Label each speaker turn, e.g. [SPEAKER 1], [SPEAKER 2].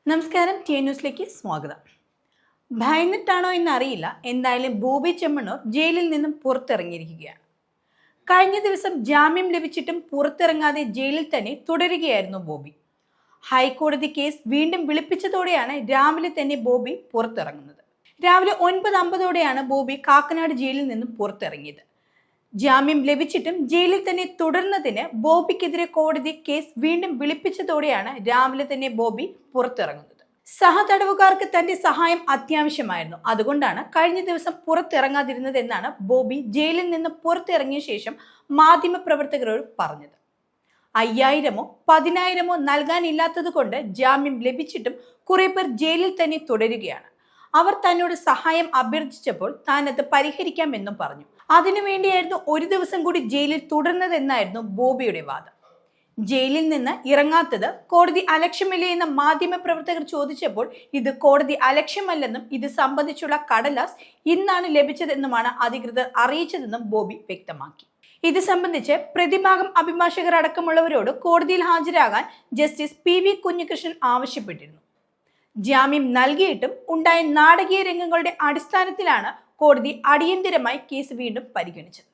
[SPEAKER 1] നമസ്കാരം, ടി ന്യൂസിലേക്ക് സ്വാഗതം. ഭയന്നിട്ടാണോ എന്നറിയില്ല, എന്തായാലും ബോബി ചെമ്മണ്ണൂർ ജയിലിൽ നിന്നും പുറത്തിറങ്ങിയിരിക്കുകയാണ്. കഴിഞ്ഞ ദിവസം ജാമ്യം ലഭിച്ചിട്ടും പുറത്തിറങ്ങാതെ ജയിലിൽ തന്നെ തുടരുകയായിരുന്നു ബോബി. ഹൈക്കോടതി കേസ് വീണ്ടും വിളിപ്പിച്ചതോടെയാണ് രാവിലെ തന്നെ ബോബി പുറത്തിറങ്ങുന്നത്. രാവിലെ 9:50 ബോബി കാക്കനാട് ജയിലിൽ നിന്നും പുറത്തിറങ്ങിയത്. ജാമ്യം ലഭിച്ചിട്ടും ജയിലിൽ തന്നെ തുടർന്നതിന് ബോബിക്കെതിരെ കോടതി കേസ് വീണ്ടും വിളിപ്പിച്ചതോടെയാണ് രാവിലെ തന്നെ ബോബി പുറത്തിറങ്ങുന്നത്. സഹതടവുകാർക്ക് തന്റെ സഹായം അത്യാവശ്യമായിരുന്നു, അതുകൊണ്ടാണ് കഴിഞ്ഞ ദിവസം പുറത്തിറങ്ങാതിരുന്നത് എന്നാണ് ബോബി ജയിലിൽ നിന്ന് പുറത്തിറങ്ങിയ ശേഷം മാധ്യമപ്രവർത്തകരോട് പറഞ്ഞത്. 5000-ഓ 10,000-ഓ നൽകാനില്ലാത്തത് കൊണ്ട് ജാമ്യം ലഭിച്ചിട്ടും കുറെ പേർ ജയിലിൽ തന്നെ തുടരുകയാണ്. അവർ തന്നോട് സഹായം അഭ്യർത്ഥിച്ചപ്പോൾ താൻ അത് പരിഹരിക്കാമെന്നും പറഞ്ഞു. അതിനുവേണ്ടിയായിരുന്നു ഒരു ദിവസം കൂടി ജയിലിൽ തുടർന്നതെന്നായിരുന്നു ബോബിയുടെ വാദം. ജയിലിൽ നിന്ന് ഇറങ്ങാത്തത് കോടതി അലക്ഷ്യമല്ലേ എന്ന് മാധ്യമപ്രവർത്തകർ ചോദിച്ചപ്പോൾ ഇത് കോടതി അലക്ഷ്യമല്ലെന്നും ഇത് സംബന്ധിച്ചുള്ള കടലാസ് ഇന്നാണ് ലഭിച്ചതെന്നുമാണ് അധികൃതർ അറിയിച്ചതെന്നും ബോബി വ്യക്തമാക്കി. ഇത് സംബന്ധിച്ച് പ്രതിഭാഗം അഭിഭാഷകർ അടക്കമുള്ളവരോട് കോടതിയിൽ ഹാജരാകാൻ ജസ്റ്റിസ് PV കുഞ്ഞികൃഷ്ണൻ ആവശ്യപ്പെട്ടിരുന്നു. ജാമ്യം നൽകിയിട്ടും ഉണ്ടായ നാടകീയ രംഗങ്ങളുടെ അടിസ്ഥാനത്തിലാണ് കോടതി അടിയന്തരമായി കേസ് വീണ്ടും പരിഗണിച്ചത്.